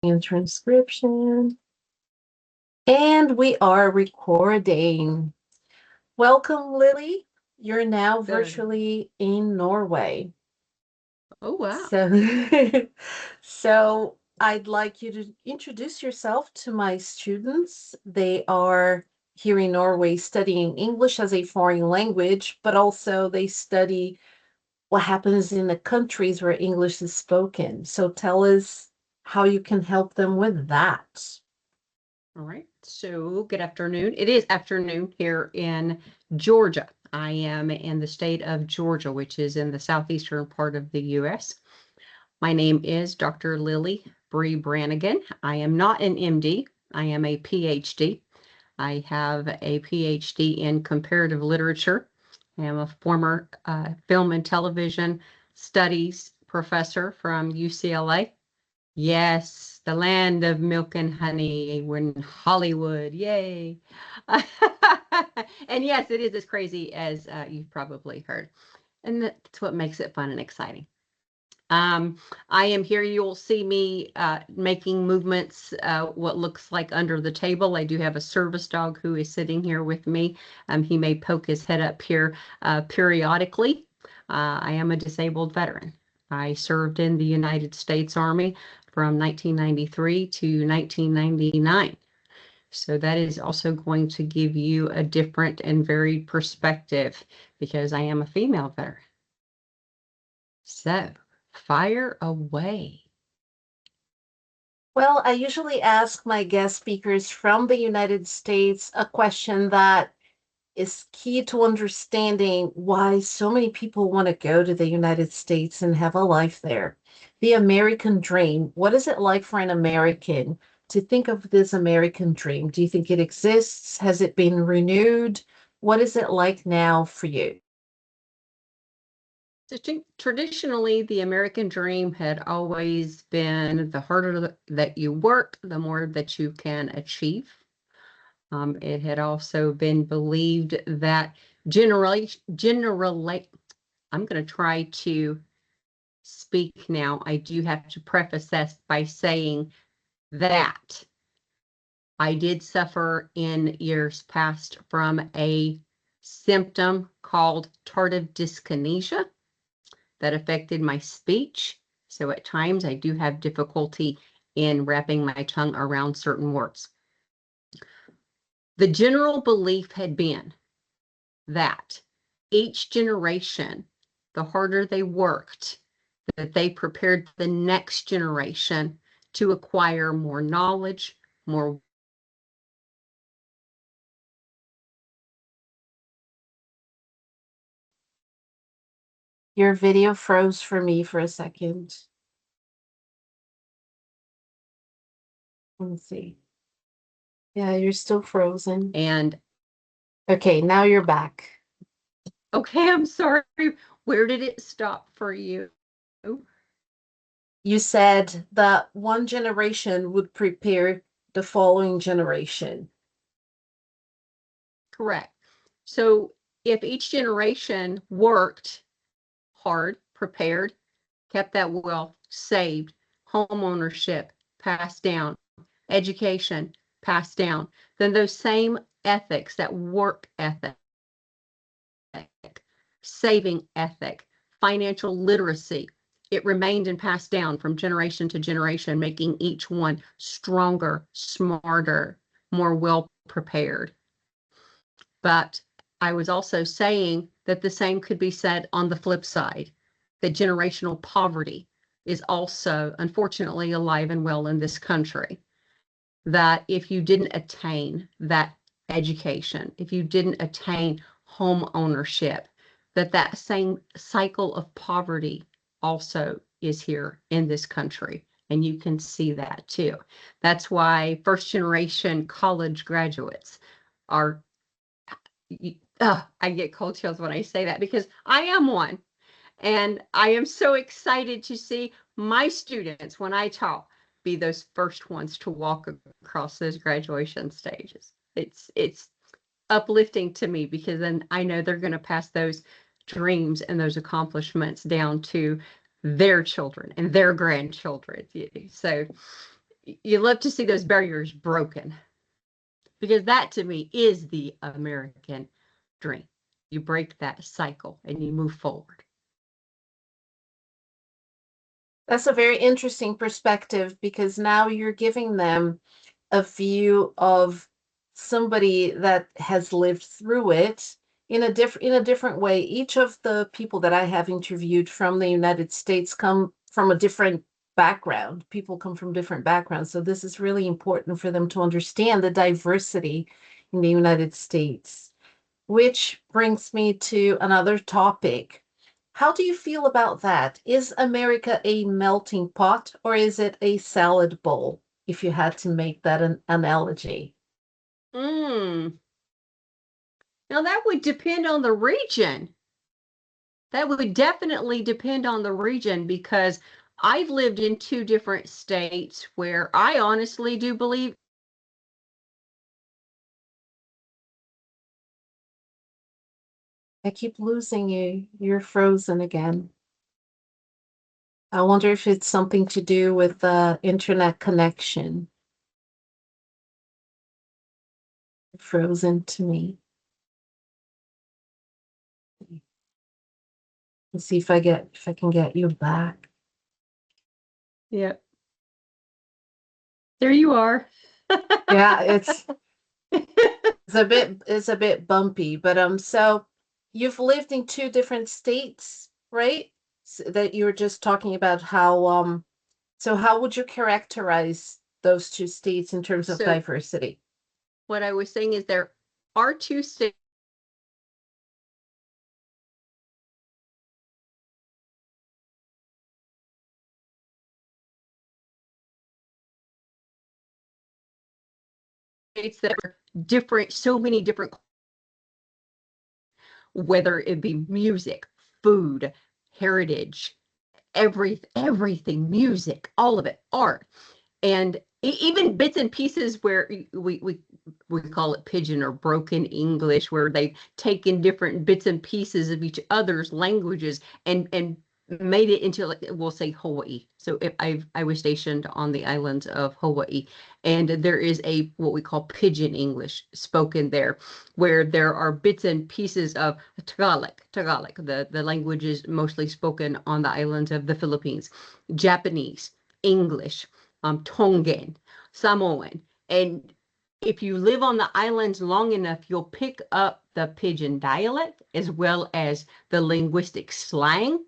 in transcription. And we are recording. Welcome, Lily. You're now Good. virtually in Norway. Oh, wow. So, so I'd like you to introduce yourself to my students. They are here in Norway studying English as a foreign language, but also they study what happens in the countries where English is spoken. So tell us how you can help them with that. All right. So, good afternoon. It is afternoon here in Georgia. I am in the state of Georgia, which is in the southeastern part of the U.S. My name is Dr. Lily Bree Brannigan. I am not an MD. I am a PhD. I have a PhD in comparative literature. I am a former film and television studies professor from UCLA. Yes, the land of milk and honey. We're in Hollywood. Yay. And yes, it is as crazy as you've probably heard. And that's what makes it fun and exciting. I am here. You'll see me making movements, what looks like under the table. I do have a service dog who is sitting here with me. He may poke his head up here periodically. I am a disabled veteran. I served in the United States Army from 1993 to 1999. So that is also going to give you a different and varied perspective because I am a female veteran. So fire away. Well, I usually ask my guest speakers from the United States a question that is key to understanding why so many people want to go to the United States and have a life there. The American dream. What is it like for an American to think of this American dream? Do you think it exists? Has it been renewed? What is it like now for you? Traditionally, the American dream had always been the harder that you work, the more that you can achieve. It had also been believed that generally, I'm going to try to speak now. I do have to preface this by saying that I did suffer in years past from a symptom called tardive dyskinesia that affected my speech. So at times I do have difficulty in wrapping my tongue around certain words. The general belief had been that each generation, the harder they worked, that they prepared the next generation to acquire more knowledge, more. Your video froze for me for a second. Let me see. Yeah, you're still frozen. And Okay, now you're back. okay, I'm sorry. Where did it stop for you? You said that one generation would prepare the following generation. Correct. So if each generation worked hard, prepared, kept that wealth saved, home ownership passed down, education passed down, then those same ethics, that work ethic, saving ethic, financial literacy, it remained and passed down from generation to generation, making each one stronger, smarter, more well prepared. But I was also saying that the same could be said on the flip side, that generational poverty is also, unfortunately, alive and well in this country. That if you didn't attain that education, if you didn't attain home ownership, that same cycle of poverty also is here in this country. And you can see that too. That's why first generation college graduates are, I get cold chills when I say that because I am one. And I am so excited to see my students, when I talk, be those first ones to walk across those graduation stages. It's uplifting to me because then I know they're going to pass those dreams and those accomplishments down to their children and their grandchildren. So you love to see those barriers broken, because that to me is the American dream. You break that cycle and you move forward. That's a very interesting perspective because now you're giving them a view of somebody that has lived through it in a different way. Each of the people that I have interviewed from the United States come from a different background. People come from different backgrounds. So this is really important for them to understand the diversity in the United States. Which brings me to another topic. How do you feel about that? Is America a melting pot or is it a salad bowl, if you had to make that an analogy? Mm. Now, that would depend on the region. That would definitely depend on the region, because I've lived in two different states where I honestly do believe I keep losing you. You're frozen again. I wonder if it's something to do with the internet connection. Frozen to me. Let's see if I can get you back. yeah, there you are. Yeah, it's a bit bumpy, but so you've lived in two different states, right? That you were just talking about how so how would you characterize those two states in terms of So diversity? what I was saying is there are two states that are different, so many different, whether it be music, food, heritage, everything, music, all of it, art. And even bits and pieces where we call it pigeon or broken English, where they've taken different bits and pieces of each other's languages and made it into, like, we'll say Hawaii. So if I was stationed on the islands of Hawaii, and there is a what we call pigeon English spoken there, where there are bits and pieces of Tagalog, the language is mostly spoken on the islands of the Philippines, Japanese, English, Tongan, Samoan. And if you live on the islands long enough, you'll pick up the pidgin dialect as well as the linguistic slang.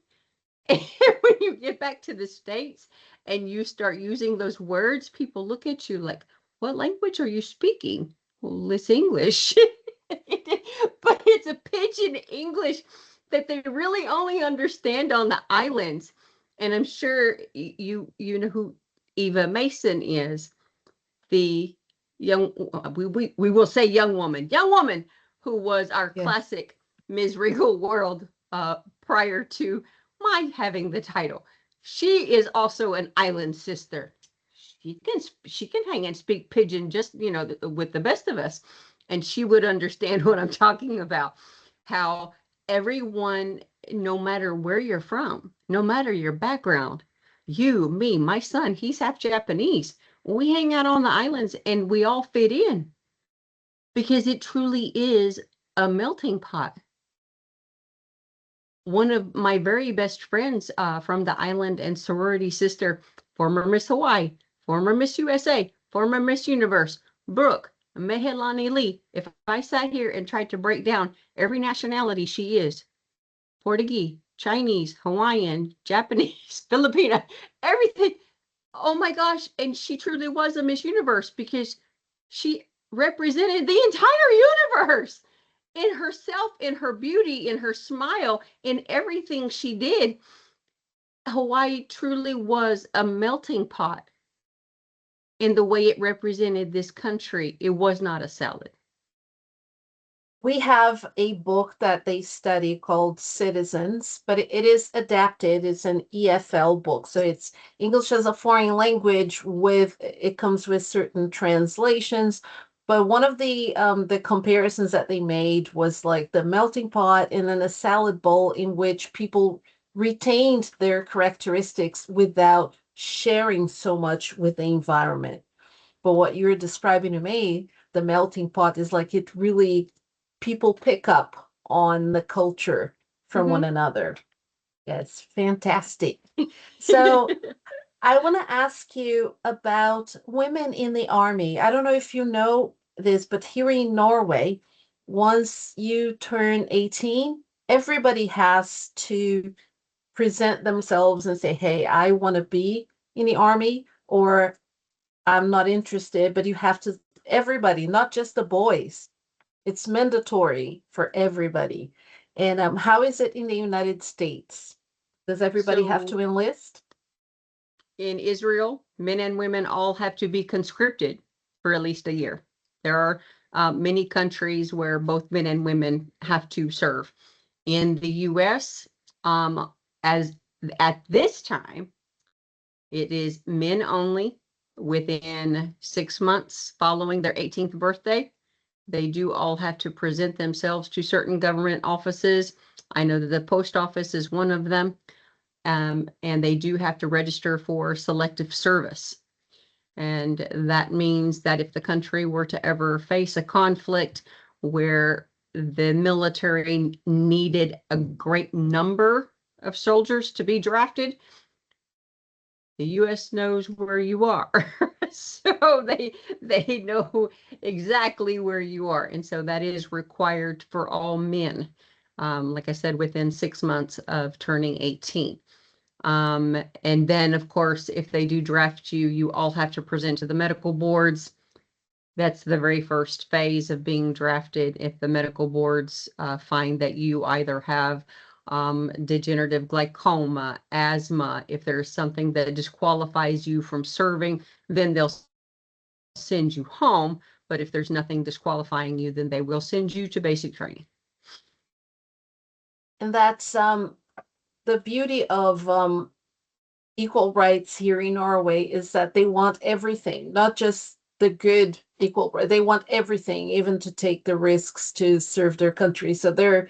And when you get back to the States and you start using those words, people look at you like, what language are you speaking? Well, it's English. But it's a pidgin English that they really only understand on the islands. And I'm sure you know who Eva Mason is, the young, we will say young woman who was our Yes. classic Ms. Regal World prior to my having the title. She is also an island sister. She can hang and speak pidgin just, with the best of us, and she would understand what I'm talking about. How everyone, no matter where you're from, no matter your background, you, me, my son, he's half Japanese. We hang out on the islands and we all fit in because it truly is a melting pot. One of my very best friends from the island and sorority sister, former Miss Hawaii, former Miss USA, former Miss Universe, Brooke Mehelani Lee. If I sat here and tried to break down every nationality she is, Portuguese, Chinese, Hawaiian, Japanese, Filipina, everything. Oh my gosh. And she truly was a Miss Universe because she represented the entire universe in herself, in her beauty, in her smile, in everything she did. Hawaii truly was a melting pot in the way it represented this country. It was not a salad. We have a book that they study called Citizens, but it is adapted. It's an EFL book. So it's English as a foreign language with it comes with certain translations. But one of the comparisons that they made was like the melting pot and then a salad bowl in which people retained their characteristics without sharing so much with the environment. But what you're describing to me, the melting pot is like it really, people pick up on the culture from one Mhm. another. That's fantastic. So I want to ask you about women in the army. I don't know if you know this, but here in Norway, once you turn 18, everybody has to present themselves and say, hey, I want to be in the army, or I'm not interested, but you have to, everybody, not just the boys. It's mandatory for everybody. And how is it in the United States? Does everybody have to So enlist? in Israel, men and women all have to be conscripted for at least a year. There are many countries where both men and women have to serve. In the US, as at this time, it is men only within 6 months following their 18th birthday. They do all have to present themselves to certain government offices. I know that the post office is one of them, and they do have to register for selective service. And that means that if the country were to ever face a conflict where the military needed a great number of soldiers to be drafted, the US knows where you are. So they know exactly where you are. And so that is required for all men. Like I said, within 6 months of turning 18. And then, of course, if they do draft you, you all have to present to the medical boards. That's the very first phase of being drafted. If the medical boards find that you either have degenerative glaucoma, asthma, if there's something that disqualifies you from serving, then they'll send you home. But if there's nothing disqualifying you, then they will send you to basic training. And that's the beauty of equal rights here in Norway is that they want everything, not just the good equal. They want everything, even to take the risks to serve their country. So they're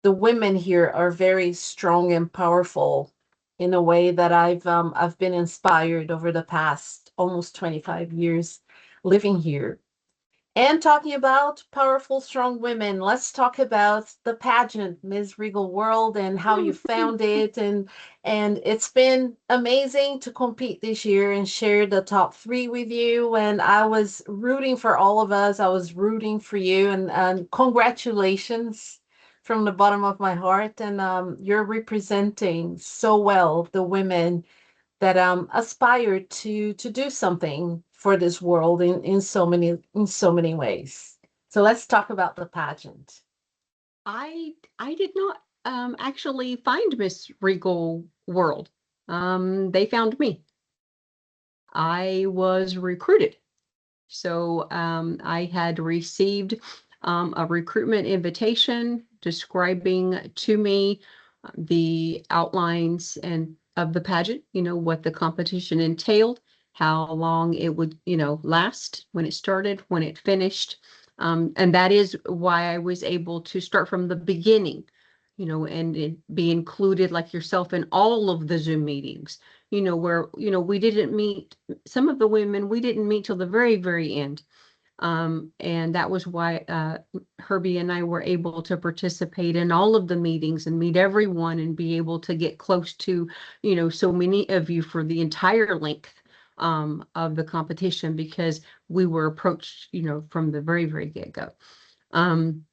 the women here are very strong and powerful in a way that I've been inspired over the past almost 25 years living here. And talking about powerful, strong women, let's talk about the pageant, Ms. Regal World, and how you found it. And it's been amazing to compete this year and share the top three with you. And I was rooting for all of us. I was rooting for you. And congratulations from the bottom of my heart. And you're representing so well the women that aspire to do something for this world in so many ways. So let's talk about the pageant. I did not actually find Miss Regal World. They found me. I was recruited. So I had received a recruitment invitation describing to me the outlines and of the pageant, what the competition entailed, how long it would, last, when it started, when it finished. And that is why I was able to start from the beginning, and be included like yourself in all of the Zoom meetings, where, we didn't meet, some of the women, we didn't meet till the very, very end. And that was why Herbie and I were able to participate in all of the meetings and meet everyone and be able to get close to, so many of you for the entire length of the competition, because we were approached, from the very, very get-go. And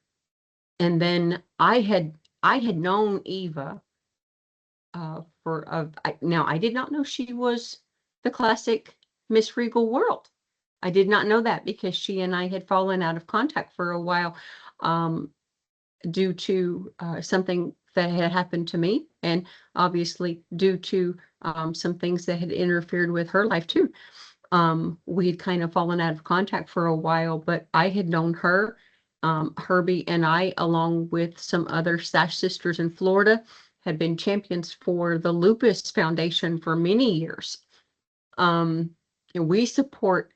then I had known Eva now I did not know she was the classic Miss Regal World. I did not know that because she and I had fallen out of contact for a while, um, due to something that had happened to me, and obviously due to some things that had interfered with her life too. We had kind of fallen out of contact for a while, but I had known her, Herbie and I, along with some other Sash sisters in Florida, had been champions for the Lupus Foundation for many years. And we support,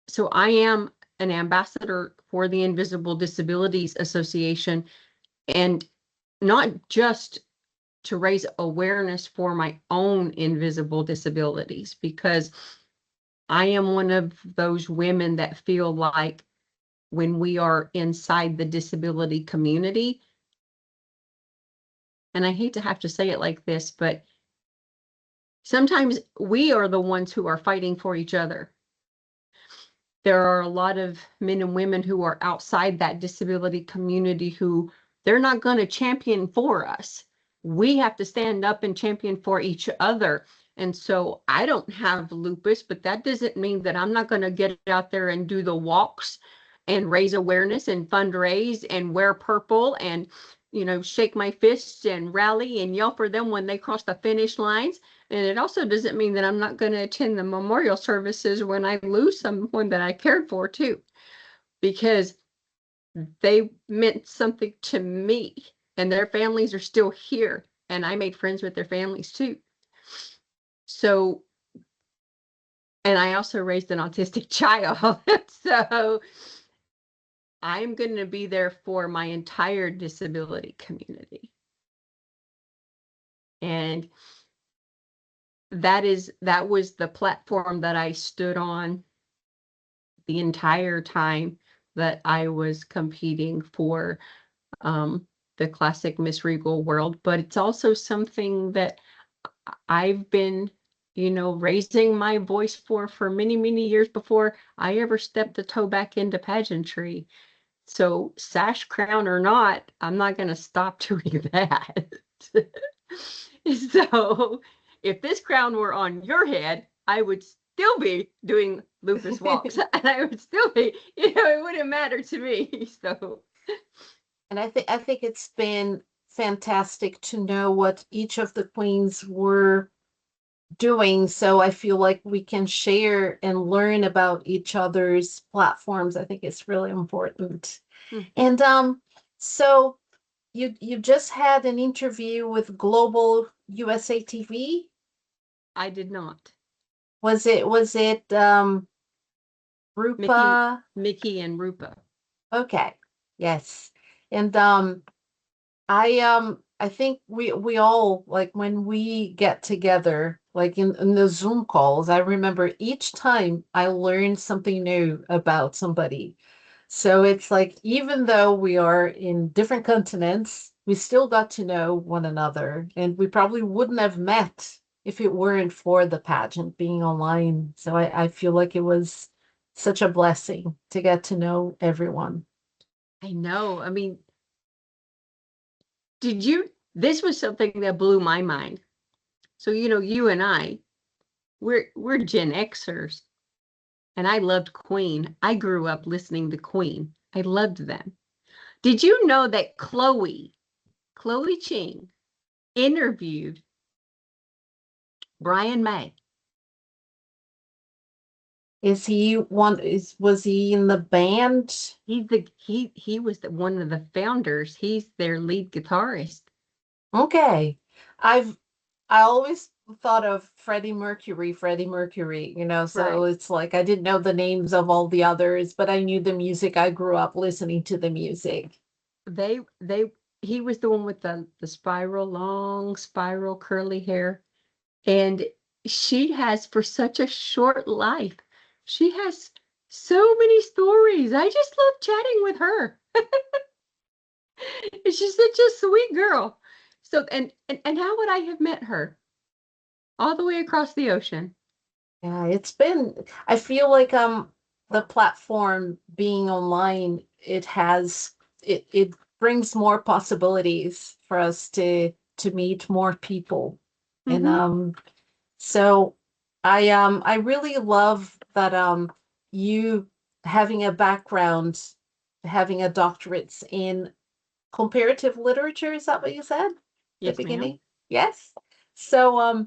so I am an ambassador for the Invisible Disabilities Association, and not just to raise awareness for my own invisible disabilities, because I am one of those women that feel like when we are inside the disability community, and I hate to have to say it like this, but sometimes we are the ones who are fighting for each other. There are a lot of men and women who are outside that disability community who they're not going to champion for us. We have to stand up and champion for each other. And so I don't have lupus, but that doesn't mean that I'm not going to get out there and do the walks and raise awareness and fundraise and wear purple and, shake my fists and rally and yell for them when they cross the finish lines. And it also doesn't mean that I'm not going to attend the memorial services when I lose someone that I cared for too, because they meant something to me and their families are still here. And I made friends with their families too. So, and I also raised an autistic child. So I'm going to be there for my entire disability community. And that was the platform that I stood on the entire time that I was competing for the classic Miss Regal World. But it's also something that I've been, raising my voice for many, many years before I ever stepped the toe back into pageantry. So sash, crown or not, I'm not going to stop doing that. So if this crown were on your head, I would still be doing lupus walks and I would still be, it wouldn't matter to me. So. And I think it's been fantastic to know what each of the queens were doing. So I feel like we can share and learn about each other's platforms. I think it's really important. And so you just had an interview with Global USA TV? I did not. Was it Rupa? Mickey and Rupa. Okay. Yes. And I think we all, like, when we get together, like in the Zoom calls, I remember each time I learned something new about somebody. So it's like, even though we are in different continents, we still got to know one another, and we probably wouldn't have met if it weren't for the pageant being online. So I feel like it was such a blessing to get to know everyone. I know. I mean, this was something that blew my mind. So, you and I, we're Gen Xers, and I loved Queen. I grew up listening to Queen. I loved them. Did you know that Chloe Ching interviewed Brian May? Was he in the band? He was one of the founders. He's their lead guitarist. Okay. I always thought of Freddie Mercury, so Right. it's like I didn't know the names of all the others, but I knew the music. I grew up listening to the music. They he was the one with the long spiral curly hair. And she has, for such a short life, she has so many stories. I just love chatting with her. She's such a sweet girl. So, and how would I have met her? All the way across the ocean. Yeah, I feel like the platform being online, it brings more possibilities for us to meet more people. And Mm-hmm. so I really love that you having a background, having a doctorate in comparative literature. Is that what you said at the Yes, ma'am. beginning? Yes. So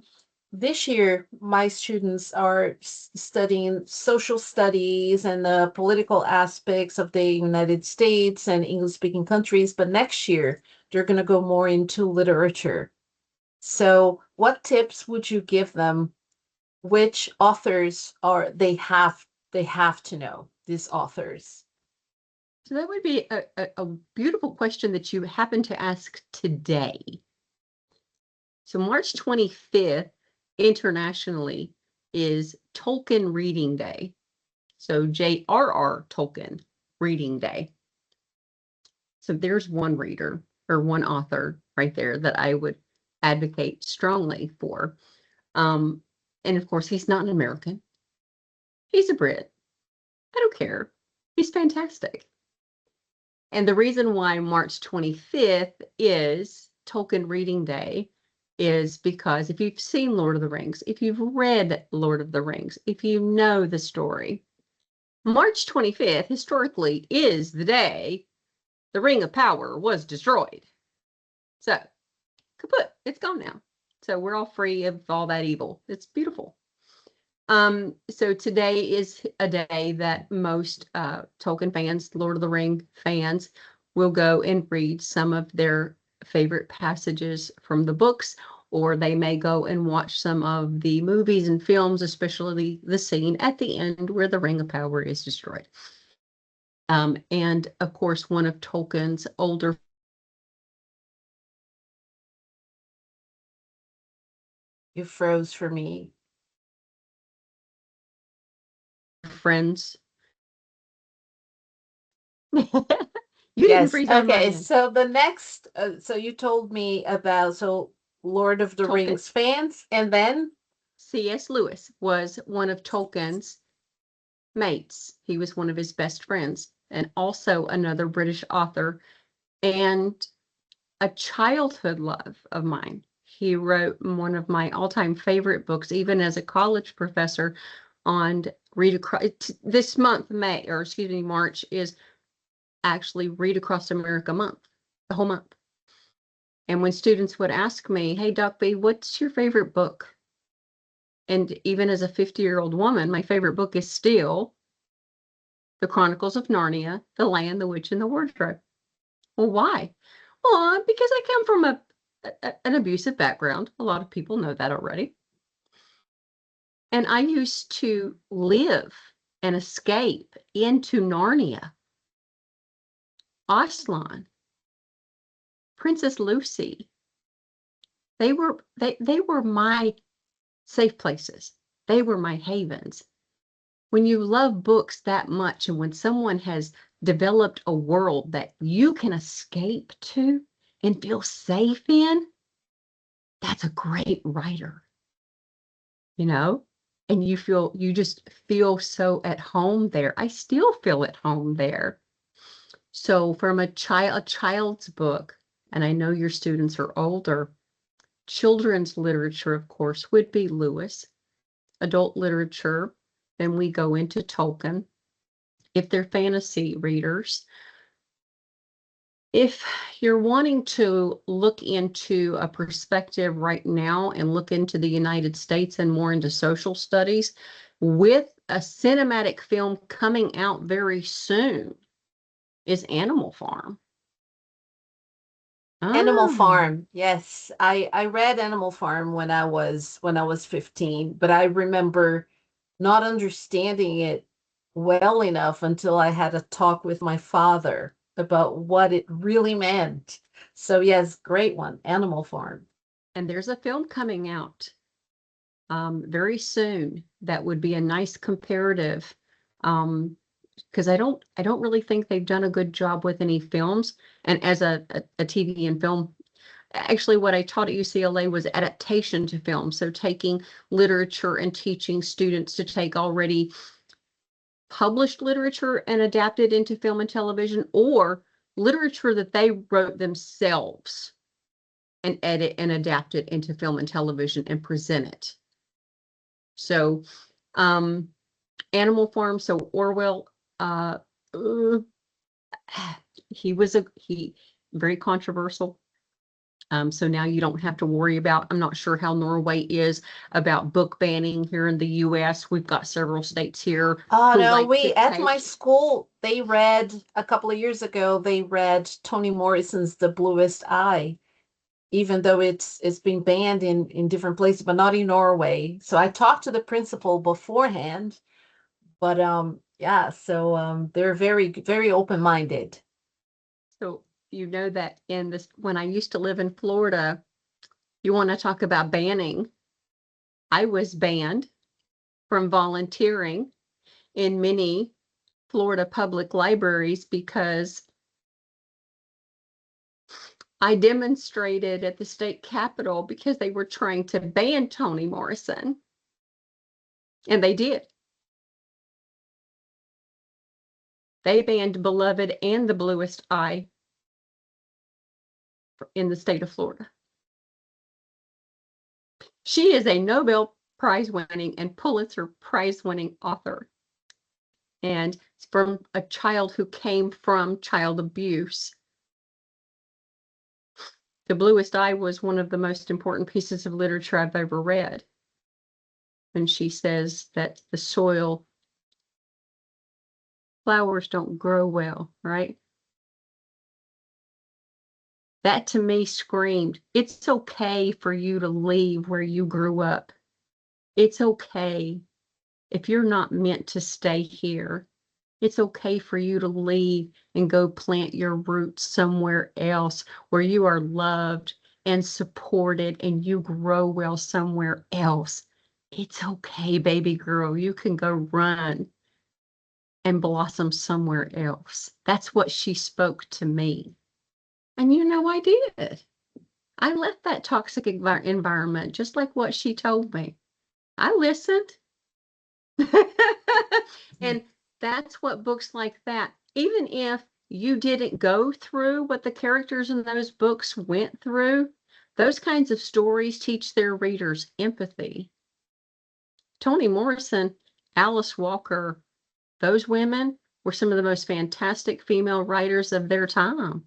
this year my students are studying social studies and the political aspects of the United States and English speaking countries, but next year they're going to go more into literature. So what tips would you give them? Which authors are they have to know, these authors? So that would be a beautiful question that you happen to ask today. So March 25th internationally is Tolkien Reading Day. So J.R.R. Tolkien Reading Day. So there's one reader or one author right there that I would advocate strongly for. And of course, he's not an American. He's a Brit. I don't care. He's fantastic. And the reason why March 25th is Tolkien Reading Day is because if you've seen Lord of the Rings, if you've read Lord of the Rings, if you know the story, March 25th historically is the day the Ring of Power was destroyed. So, kaput, it's gone now. So we're all free of all that evil. It's beautiful. So today is a day that most Tolkien fans, Lord of the Ring fans, will go and read some of their favorite passages from the books, or they may go and watch some of the movies and films, especially the scene at the end where the Ring of Power is destroyed. And of course, one of Tolkien's older You froze for me. friends. You didn't Yes. freeze on my Okay. end. So the next, so you told me about Lord of the Tolkien. Rings fans, and then C.S. Lewis was one of Tolkien's mates. He was one of his best friends, and also another British author and a childhood love of mine. He wrote one of my all-time favorite books, even as a college professor, on read across this month, March is actually Read Across America month, the whole month. And when students would ask me, hey, Doc B, what's your favorite book? And even as a 50-year-old woman, my favorite book is still The Chronicles of Narnia, The Lion, the Witch, and the Wardrobe. Well, why? Well, because I come from an abusive background. A lot of people know that already. And I used to live and escape into Narnia, Aslan, Princess Lucy. They were my safe places. They were my havens. When you love books that much, and when someone has developed a world that you can escape to and feel safe in, that's a great writer, you know? And you just feel so at home there. I still feel at home there. So from a child's book, and I know your students are older, children's literature, of course, would be Lewis. Adult literature, then we go into Tolkien. If they're fantasy readers, if you're wanting to look into a perspective right now and look into the United States and more into social studies, with a cinematic film coming out very soon, is Animal Farm. Animal Ah, Farm. Yes, I read Animal Farm when I was 15, but I remember not understanding it well enough until I had a talk with my father about what it really meant. So yes, great one, Animal Farm. and there's a film coming out very soon that would be a nice comparative. Because I don't really think they've done a good job with any films. And as a TV and film, actually what I taught at UCLA was adaptation to film. So taking literature and teaching students to take already published literature and adapt it into film and television, or literature that they wrote themselves and edit and adapt it into film and television and present it. So Animal Farm, so Orwell, uh, uh, he very controversial. So now you don't have to worry about, I'm not sure how Norway is about book banning here in the US. We've got several states here Oh who no, like to we at my take, school they read a couple of years ago, they read Toni Morrison's The Bluest Eye, even though it's been banned in different places, but not in Norway. So I talked to the principal beforehand, but yeah, so they're very open-minded. so you know that in this, when I used to live in Florida, You want to talk about banning? I was banned from volunteering in many Florida public libraries because I demonstrated at the state capitol because they were trying to ban Toni Morrison. And they did. They banned Beloved and The Bluest Eye in the state of Florida. She is a Nobel Prize winning and Pulitzer Prize winning author. And from a child who came from child abuse. The Bluest Eye was one of the most important pieces of literature I've ever read. And she says that the soil, flowers don't grow well, right? That to me screamed, it's okay for you to leave where you grew up. It's okay if you're not meant to stay here. It's okay for you to leave and go plant your roots somewhere else where you are loved and supported and you grow well somewhere else. It's okay, baby girl. You can go run and blossom somewhere else. That's what she spoke to me. And you know, I did. I left that toxic environment just like what she told me. I listened. And that's what books like that, even if you didn't go through what the characters in those books went through, those kinds of stories teach their readers empathy. Toni Morrison, Alice Walker, those women were some of the most fantastic female writers of their time.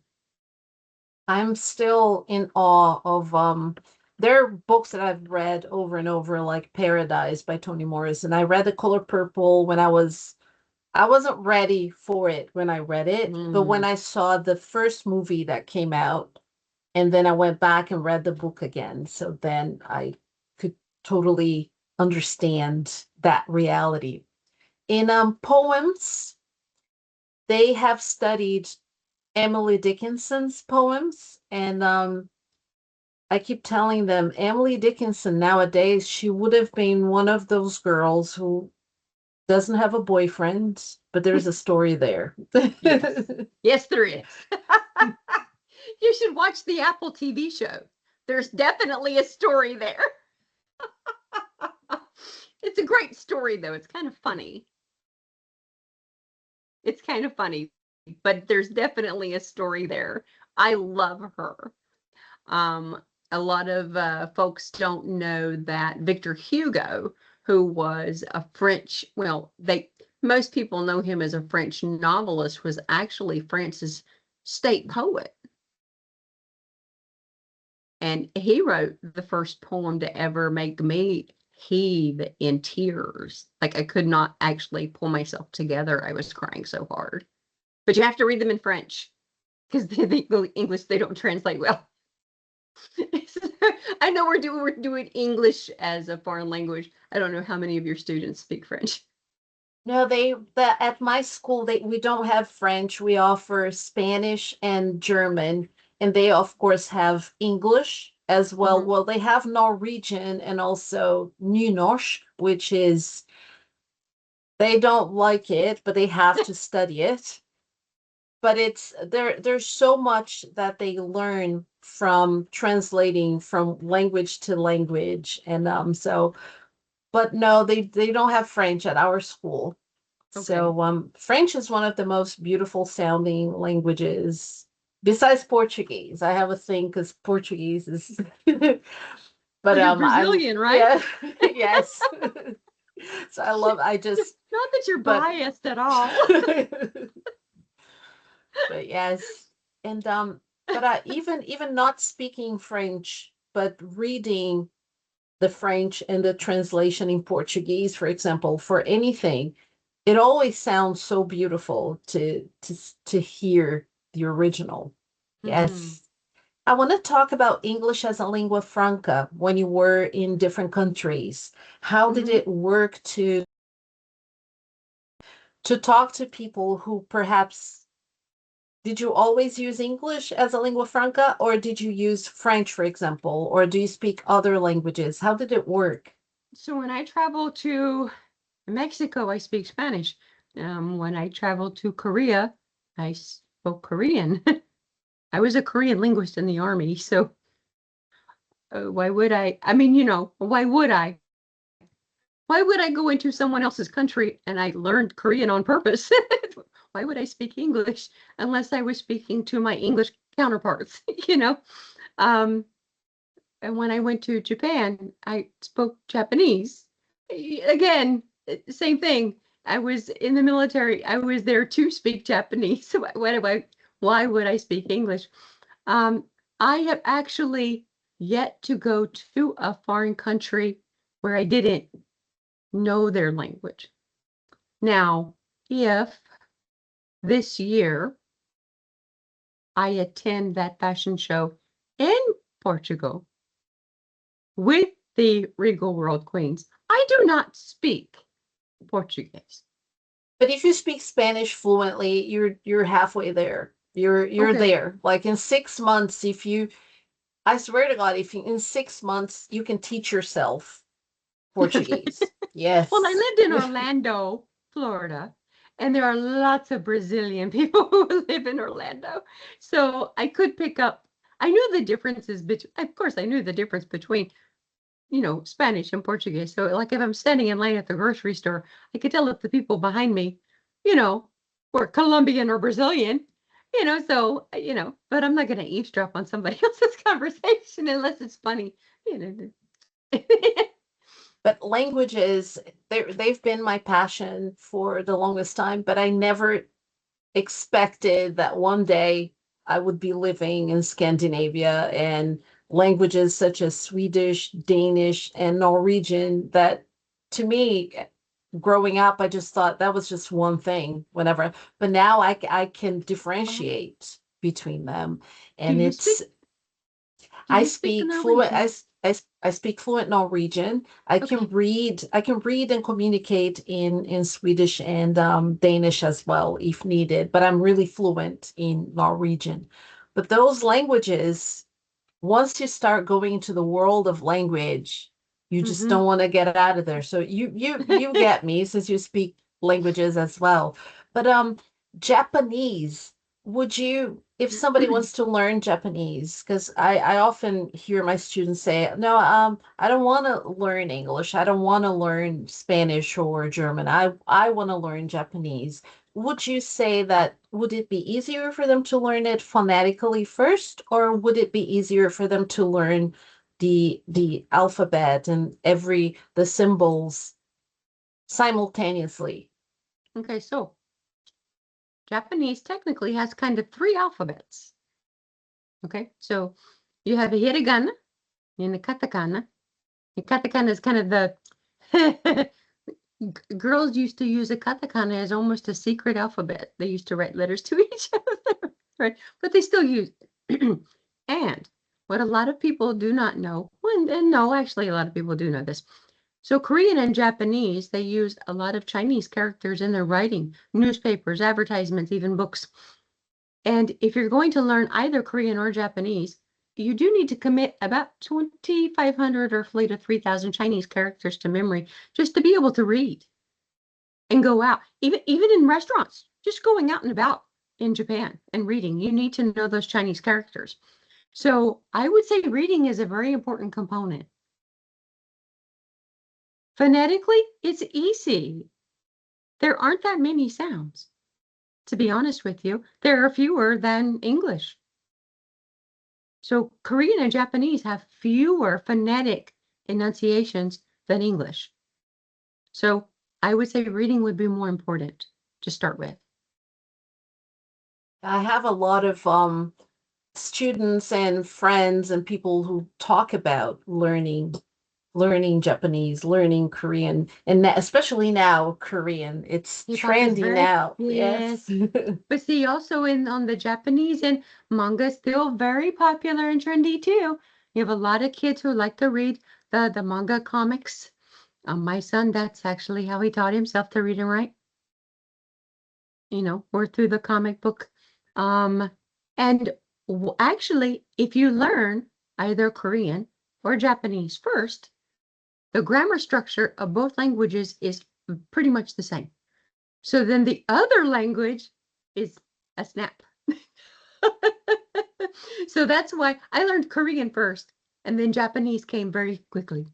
I'm still in awe of there are books that I've read over and over, like Paradise by Toni Morrison. I read The Color Purple when I wasn't ready for it when I read it, but when I saw the first movie that came out, and then I went back and read the book again, so then I could totally understand that reality. In poems, they have studied Emily Dickinson's poems, and I keep telling them Emily Dickinson nowadays, she would have been one of those girls who doesn't have a boyfriend, but there's a story there. Yes, yes, there is. You should watch the Apple TV show. There's definitely a story there. It's a great story, though. It's kind of funny. It's kind of funny, but there's definitely a story there. I love her. A lot of folks don't know that Victor Hugo, who was a French, well, most people know him as a French novelist, was actually France's state poet. And he wrote the first poem to ever make me heave in tears. Like I could not actually pull myself together. I was crying so hard. But you have to read them in French because the English, they don't translate well. I know we're doing English as a foreign language. I don't know how many of your students speak French. No, at my school we don't have French. We offer Spanish and German, and they of course have English as well. Mhm. Well, they have Norwegian and also Nynorsk, which is they don't like it, but they have to study it. But there's so much that they learn from translating from language to language. And but no, they don't have French at our school. Okay. So French is one of the most beautiful sounding languages besides Portuguese. I have a thing because Portuguese is but Well, you're Brazilian, right? yeah, yes. So I just Not that you're but biased at all. but yes. And but even not speaking French, but reading the French and the translation in Portuguese, for example, for anything, it always sounds so beautiful to hear the original. Mhm. Yes. I want to talk about English as a lingua franca when you were in different countries. How did Mhm. it work to talk to people who perhaps did you always use English as a lingua franca, or did you use French, for example, or do you speak other languages? How did it work? So when I travel to Mexico, I speak Spanish. When I traveled to Korea, I spoke Korean. I was a Korean linguist in the army, so why would I? I mean, why would I? Why would I go into someone else's country and I learned Korean on purpose? Why would I speak English unless I was speaking to my English counterparts, Um, and when I went to Japan, I spoke Japanese. Again, same thing. I was in the military. I was there to speak Japanese. So why would I speak English? Um, I have actually yet to go to a foreign country where I didn't know their language. Now, if this year I attend that fashion show in Portugal with the Regal World Queens, I do not speak Portuguese. But if you speak Spanish fluently, you're halfway there. You're Okay. there. Like in 6 months, if you I swear to God, if you in 6 months you can teach yourself Portuguese. Well, I Yes. lived in Orlando, Florida, and there are lots of Brazilian people who live in Orlando. So I could pick up, I knew the differences between, of course, I knew the difference between, Spanish and Portuguese. So, like, if I'm standing in line at the grocery store, I could tell if the people behind me, you know, were Colombian or Brazilian, but I'm not going to eavesdrop on somebody else's conversation unless it's funny, you know. But languages, they've been my passion for the longest time, but I never expected that one day I would be living in Scandinavia, and languages such as Swedish, Danish, and Norwegian that to me, growing up, I just thought that was just one thing whenever, but now I can Oh, differentiate between them. do And you speak? it's Do you speak the Norwegian? I speak fluent Norwegian. Okay. I can read and communicate in Swedish and Danish as well if needed, but I'm really fluent in Norwegian. But those languages, once you start going into the world of language, you just Mm-hmm. don't want to get out of there. So you get me since you speak languages as well. But Japanese, would you, if somebody wants to learn Japanese, because I often hear my students say, no, I don't want to learn English. I don't want to learn Spanish or German. I want to learn Japanese. Would you say that would it be easier for them to learn it phonetically first, or would it be easier for them to learn the alphabet and the symbols simultaneously? Okay, so Japanese technically has kind of three alphabets. Okay, so you have a hiragana and a katakana. The katakana is kind of the girls used to use a katakana as almost a secret alphabet. They used to write letters to each other, right? But they still use it. And what a lot of people do not know, and no, actually, a lot of people do know this. So Korean and Japanese, they use a lot of Chinese characters in their writing, newspapers, advertisements, even books. And if you're going to learn either Korean or Japanese, you do need to commit about 2,500 or fleet of 3,000 Chinese characters to memory just to be able to read and go out. Even in restaurants, just going out and about in Japan and reading, you need to know those Chinese characters. So I would say reading is a very important component. Phonetically, it's easy. There aren't that many sounds. To be honest with you, there are fewer than English. So Korean and Japanese have fewer phonetic enunciations than English. So I would say reading would be more important to start with. I have a lot of students and friends and people who talk about learning Japanese, learning Korean, and especially now Korean. It's K-pop is trendy very, now. yes. Yes. But see, also in on the Japanese and manga is still very popular and trendy too. You have a lot of kids who like to read the manga comics. My son, that's actually how he taught himself to read and write. Or through the comic book And actually, if you learn either Korean or Japanese first, the grammar structure of both languages is pretty much the same. So then the other language is a snap. So that's why I learned Korean first, and then Japanese came very quickly.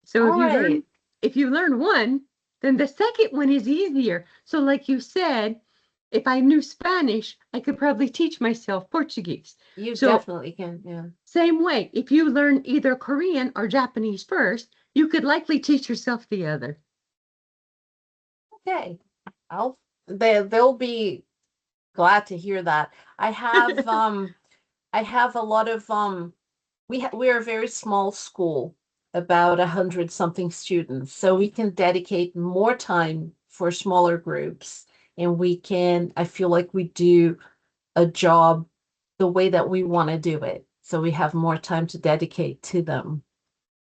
So All right. if you learn one, then the second one is easier. So like you said, if I knew Spanish, I could probably teach myself Portuguese. You So definitely can. Yeah. same way, if you learn either Korean or Japanese first, you could likely teach yourself the other. Okay. They'll be glad to hear that. I have a lot of we're a very small school, about 100 something students, so we can dedicate more time for smaller groups, and I feel like we do a job the way that we want to do it. So we have more time to dedicate to them.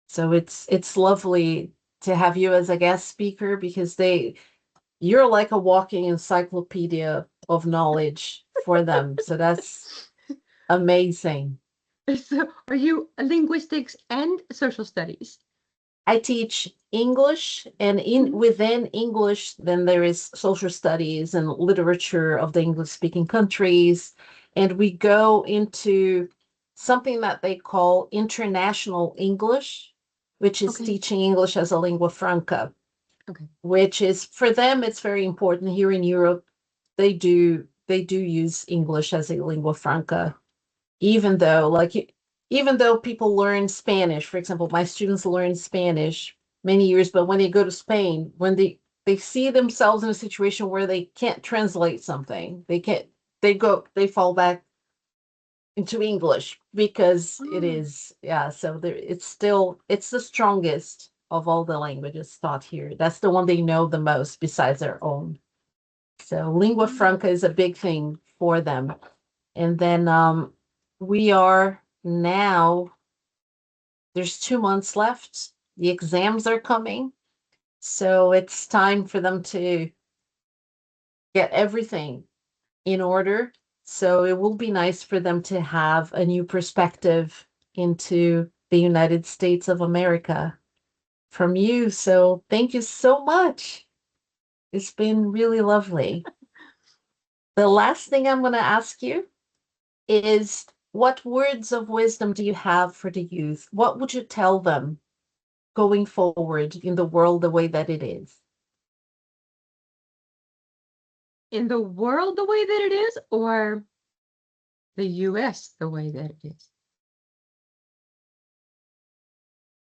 So it's lovely to have you as a guest speaker because you're like a walking encyclopedia of knowledge for them. So that's amazing. So are you linguistics and social studies? I teach English, and in Mhm. within English, then there is social studies and literature of the English speaking countries. And we go into something that they call international English, which is Okay. teaching English as a lingua franca, Okay. which is for them, it's very important. Here in Europe, they do use English as a lingua franca, even though even though people learn Spanish. For example, my students learn Spanish many years, but when they go to Spain, when they see themselves in a situation where they can't translate something, they fall back into English because it Oh, is, yeah, so there it's the strongest of all the languages taught here. That's the one they know the most besides their own. So lingua oh. franca is a big thing for them. And then we are now, there's 2 months left. The exams are coming. So it's time for them to get everything in order. So it will be nice for them to have a new perspective into the United States of America from you. So thank you so much. It's been really lovely. The last thing I'm going to ask you is, what words of wisdom do you have for the youth? What would you tell them going forward in the world the way that it is? In the world the way that it is, or the US the way that it is?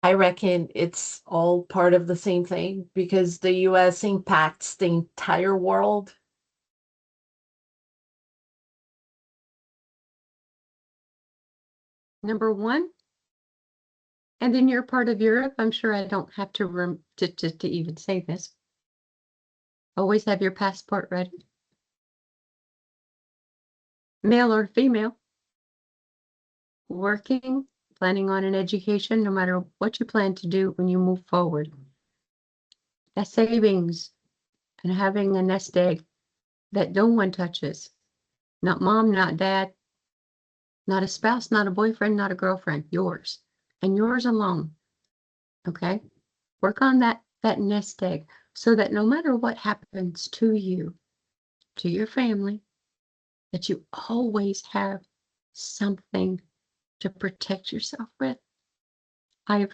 I reckon it's all part of the same thing because the US impacts the entire world. Number one, and in your part of Europe, I'm sure I don't have to even say this. Always have your passport ready, male or female, working, planning on an education, no matter what you plan to do when you move forward. That savings and having a nest egg that no one touches, not mom, not dad, not a spouse, not a boyfriend, not a girlfriend, yours, and yours alone. Okay? Work on that nest egg so that no matter what happens to you, to your family, that you always have something to protect yourself with. I've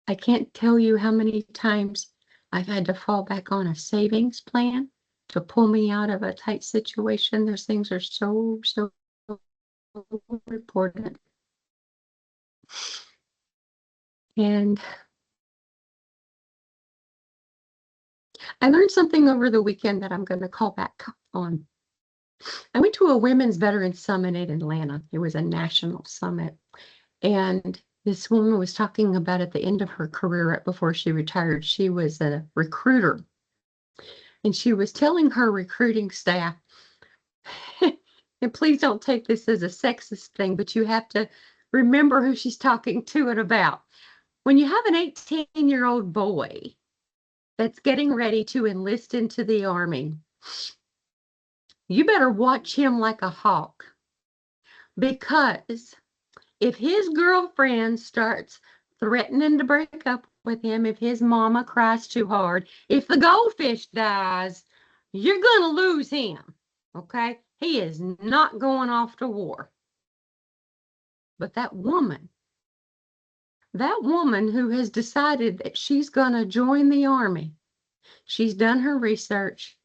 I can't tell you how many times I've had to fall back on a savings plan to pull me out of a tight situation. Those things are so important. And I learned something over the weekend that I'm going to call back on. I went to a women's veteran summit in Atlanta. It was a national summit. And this woman was talking about at the end of her career, right before she retired, she was a recruiter. And she was telling her recruiting staff, and please don't take this as a sexist thing, but you have to remember who she's talking to and about. When you have an 18-year-old boy that's getting ready to enlist into the Army, you better watch him like a hawk, because if his girlfriend starts threatening to break up with him, if his mama cries too hard, if the goldfish dies, you're going to lose him. Okay? He is not going off to war. But that woman who has decided that she's going to join the army, she's done her research.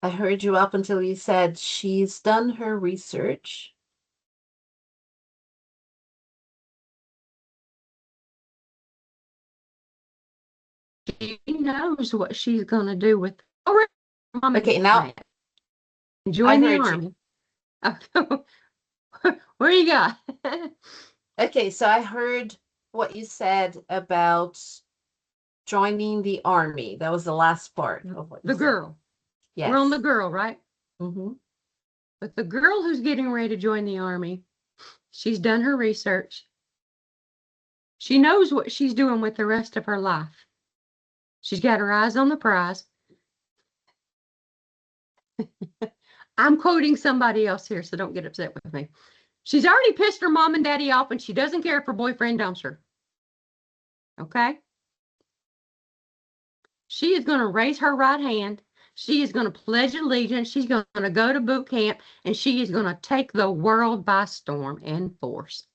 I heard you up until you said she's done her research. She knows what she's going to do with mom Okay, and now dad. I Join the heard you. army. What do you got? Okay, so I heard what you said about joining the army. That was the last part of what you The said. girl. We're on the Yes. girl, right? Mm-hmm. But the girl who's getting ready to join the army, she's done her research. She knows what she's doing with the rest of her life. She's got her eyes on the prize. I'm quoting somebody else here, so don't get upset with me. She's already pissed her mom and daddy off, and she doesn't care if her boyfriend dumps her. Okay? She is going to raise her right hand. She is going to pledge allegiance. She's going to go to boot camp, and she is going to take the world by storm and force.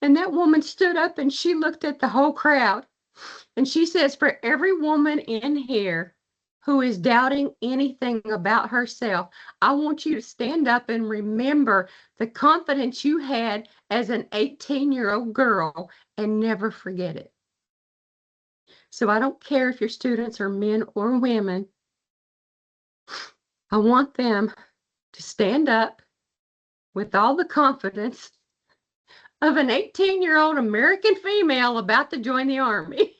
And that woman stood up and she looked at the whole crowd, and she says, for every woman in here who is doubting anything about herself, I want you to stand up and remember the confidence you had as an 18-year-old girl and never forget it. So I don't care if your students are men or women. I want them to stand up with all the confidence of an 18-year-old American female about to join the army.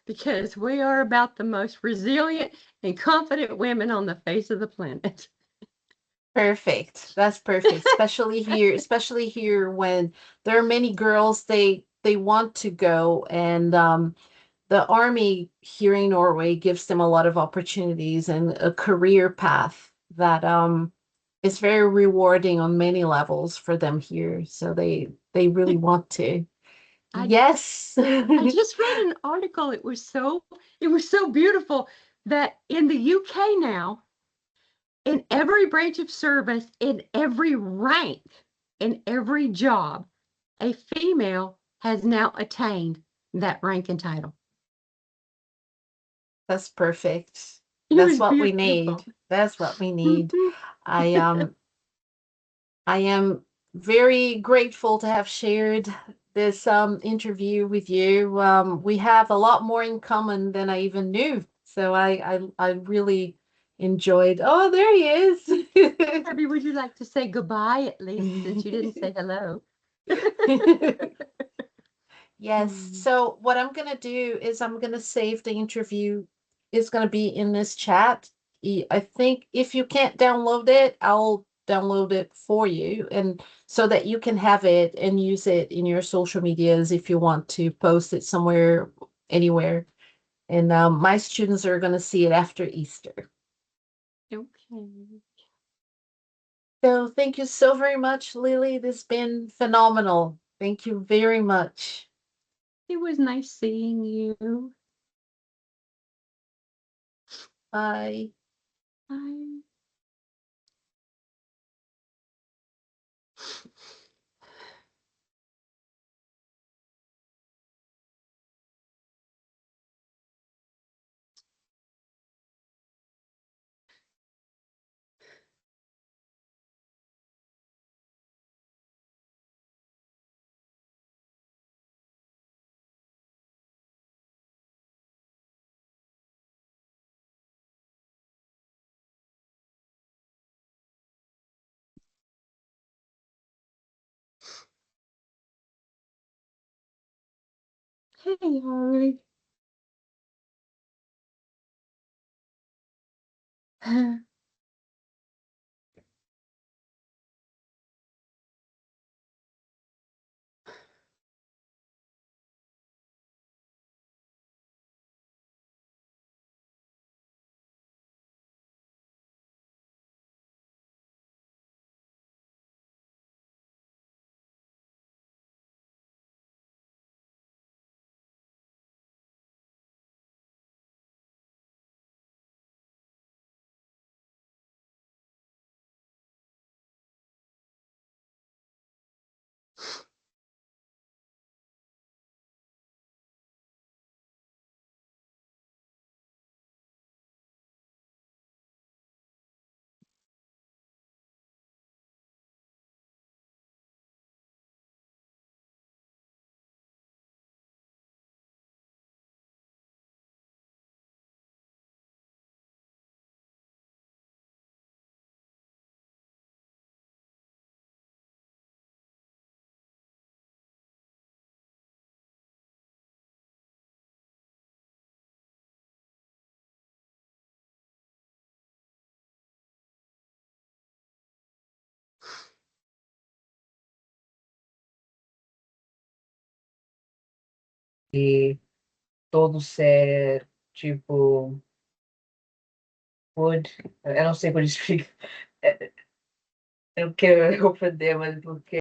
Because we are about the most resilient and confident women on the face of the planet. Perfect. That's perfect. Especially here when there are many girls they want to go, and the army here in Norway gives them a lot of opportunities and a career path that is very rewarding on many levels for them here. So they really want to. I Yes. I just read an article. It was so beautiful that in the UK now, in every branch of service, in every rank, in every job, a female has now attained that rank and title. That's perfect. It That's was what we need. beautiful. That's what we need. I I am very grateful to have shared this interview with you. We have a lot more in common than I even knew. So I really enjoyed. Oh, there he is. Abby, would you like to say goodbye at least, since you didn't say hello? Yes. So what I'm gonna do is I'm gonna save the interview. It's gonna be in this chat. I think if you can't download it, I'll download it for you, and so that you can have it and use it in your social medias if you want to post it somewhere, anywhere. And my students are gonna see it after Easter. Okay. So thank you so very much, Lily. This has been phenomenal. Thank you very much. It was nice seeing you. Bye. Bye. Hey, Harry. todo ser, tipo, good. Eu não sei como explicar. Eu quero ofender, mas porque